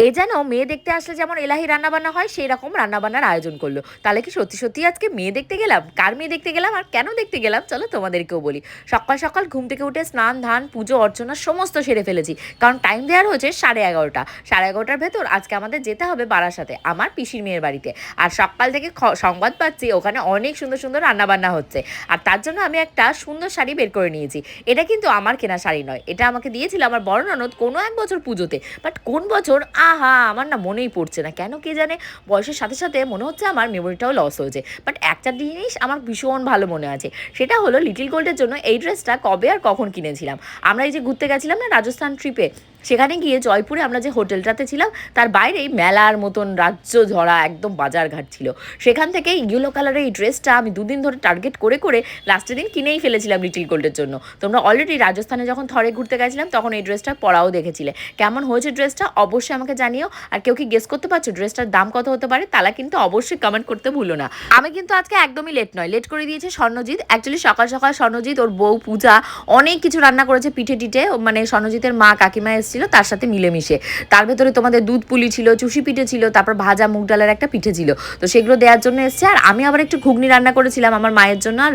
এ যেন মেয়ে দেখতে আসলে যেমন এলাহি রান্নাবান্না হয় সেই রকম রান্নাবান্নার আয়োজন করলো। তাহলে কি সত্যি সত্যি আজকে মেয়ে দেখতে গেলাম? কার মেয়ে দেখতে গেলাম আর কেন দেখতে গেলাম চলো তোমাদেরকেও বলি। সকাল সকাল ঘুম থেকে উঠে স্নান ধান পুজো অর্চনা সমস্ত সেরে ফেলেছি, কারণ টাইম দেওয়ার হচ্ছে 11:30। 11:30টার ভেতর আজকে আমাদের যেতে হবে বারাসাতে আমার পিসির মেয়ের বাড়িতে। আর সকাল থেকে সংবাদ পাচ্ছি ওখানে অনেক সুন্দর সুন্দর রান্নাবান্না হচ্ছে। আর তার জন্য আমি একটা সুন্দর শাড়ি বের করে নিয়েছি। এটা কিন্তু আমার কেনা শাড়ি নয়, এটা আমাকে দিয়েছিল আমার বড় ননদ কোনো এক বছর পুজোতে। বাট কোন বছর আহা আমার না মনেই পড়ছে না, কেন কে জানে। বয়সের সাথে সাথে মনে হচ্ছে আমার মেমোরিটাও লস হয়েছে। বাট একটা জিনিস আমার ভীষণ ভালো মনে আছে, সেটা হলো লিটিল গোল্ডের জন্য এই ড্রেসটা কবে আর কখন কিনেছিলাম। আমরা এই যে ঘুরতে গেছিলাম না রাজস্থান ট্রিপে, সেখানে গিয়ে জয়পুরে আমরা যে হোটেলটাতে ছিলাম তার বাইরেই মেলার মতন রাজ্য ধরা একদম বাজারঘাট ছিল। সেখান থেকে ইয়েলো কালারের এই ড্রেসটা আমি দুদিন ধরে টার্গেট করে করে লাস্টের দিন কিনেই ফেলেছিলাম লিটিল গোল্ডের জন্য। তোমরা অলরেডি রাজস্থানে যখন থরে ঘুরতে গেছিলাম তখন এই ড্রেসটা পরাও দেখেছিলে। কেমন হয়েছে ড্রেসটা অবশ্যই আমাকে জানিও। আর কেউ কি গেস করতে পারছো ড্রেসটার দাম কত হতে পারে? তারা কিন্তু অবশ্যই কমেন্ট করতে ভুলো না। আমি কিন্তু আজকে একদমই লেট নয়, লেট করে দিয়েছে স্বর্ণজিৎ। অ্যাকচুয়ালি সকাল সকাল স্বর্ণজিৎ ওর বউ পূজা অনেক কিছু রান্না করেছে পিঠে টিঠে, মানে স্বর্ণজিতের মা কাকিমা ছিল তার সাথে মিলেমিশে। তার ভেতরে তোমাদের দুধ পুলি ছিল, চুষি পিঠে ছিল, তারপর ভাজা মুগ ডালের একটা পিঠে ছিল। তো সেগুলো দেওয়ার জন্য এসছে। আর আমি আবার একটু ঘুগনি রান্না করেছিলাম আমার মায়ের জন্য আর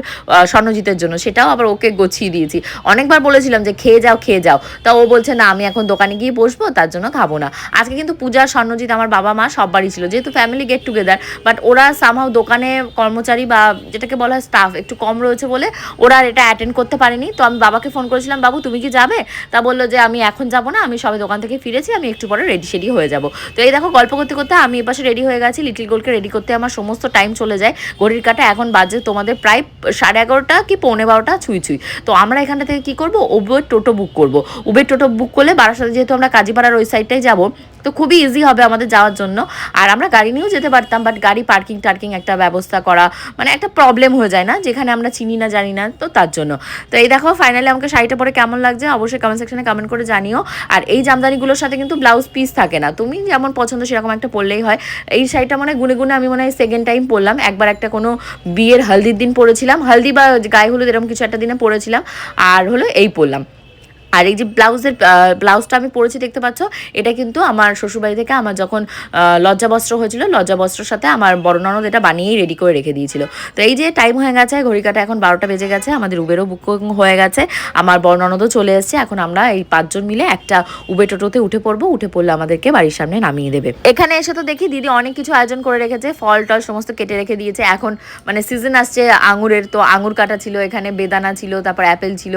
স্বর্ণজিতের জন্য, সেটাও আবার ওকে গছিয়ে দিয়েছি। অনেকবার বলেছিলাম যে খেয়ে যাও খেয়ে যাও, তা ও বলছে না আমি এখন দোকানে গিয়ে বসবো, তার জন্য খাবো না। আজকে কিন্তু পূজা স্বর্ণজিৎ আমার বাবা মা সব বাড়ি ছিল, যেহেতু ফ্যামিলি গেট টুগেদার। বাট ওরা সামহাও দোকানে কর্মচারী বা যেটাকে বলা হয় স্টাফ একটু কম রয়েছে বলে ওরা আর এটা অ্যাটেন্ড করতে পারেনি। তো আমি বাবাকে ফোন করেছিলাম, বাবু তুমি কি যাবে? তা বললো যে আমি এখন যাবো না, আমি সবে দোকান থেকে ফিরেছি, আমি একটু পরে রেডি শেডি হয়ে যাবো। তো এই দেখো গল্প করতে করতে আমি এপাশে রেডি হয়ে গেছি। লিটিল গোল্ডকে রেডি করতে আমার সমস্ত টাইম চলে যায়। ঘড়ির কাটা এখন বাজে তোমাদের প্রায় 11:30 কি 11:15 ছুঁই ছুঁই। তো আমরা এখানটা থেকে কী করবো, উবের টোটো বুক করবো। উবের টোটো বুক করলে বারাসাতে যেহেতু আমরা কাজীপাড়ার ওই সাইডটাই যাবো, তো খুবই ইজি হবে আমাদের যাওয়ার জন্য। আর আমরা গাড়ি নিয়েও যেতে পারতাম, বাট গাড়ি পার্কিং টার্কিং একটা ব্যবস্থা করা মানে একটা প্রবলেম হয়ে যায় না, যেখানে আমরা চিনি না জানি না, তো তার জন্য। তো এই দেখো ফাইনালি আমাকে শাড়িটা পরে কেমন লাগছে অবশ্যই কমেন্ট সেকশনে কমেন্ট করে জানিও। আর এই জামদানিগুলোর সাথে কিন্তু ব্লাউজ পিস থাকে না, তুমি যেমন পছন্দ সেরকম একটা পরলেই হয়। এই শাড়িটা মানে গুনে গুনে আমি মনে হয় সেকেন্ড টাইম পরলাম। একবার একটা কোনো বিয়ের হলদির দিন পরেছিলাম, হলদি বা গায়ে হলুদ এরকম কিছু একটা দিনে পরেছিলাম, আর হলো এই পরলাম। আর এই যে ব্লাউজটা আমি পরেছি দেখতে পাচ্ছ, এটা কিন্তু আমার শ্বশুরবাড়ি থেকে আমার যখন লজ্জা বস্ত্র হয়েছিল, লজ্জা বস্ত্রের সাথে আমার বড় ননদ এটা বানিয়েই রেডি করে রেখে দিয়েছিল। তো এই যে টাইম হয়ে গেছে, ঘড়ি কাটা এখন 12টা বেজে গেছে, আমাদের উবেরও বুকিং হয়ে গেছে, আমার বড় ননদও চলে এসেছে। এখন আমরা এই 5 জন মিলে একটা উবের টোটোতে উঠে পড়বো, উঠে পড়লে আমাদেরকে বাড়ির সামনে নামিয়ে দেবে। এখানে এসে তো দেখি দিদি অনেক কিছু আয়োজন করে রেখেছে, ফল টল সমস্ত কেটে রেখে দিয়েছে। এখন মানে সিজন আসছে আঙুরের, তো আঙুর কাটা ছিল, এখানে বেদানা ছিল, তারপর অ্যাপেল ছিল,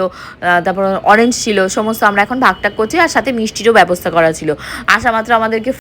তারপর অরেঞ্জ ছিল, সমস্ত আমরা এখন ভাগটাগ করছি। আর সাথে মিষ্টিরও ব্যবস্থা করা ছিল। আসা মাত্র আমাদেরকে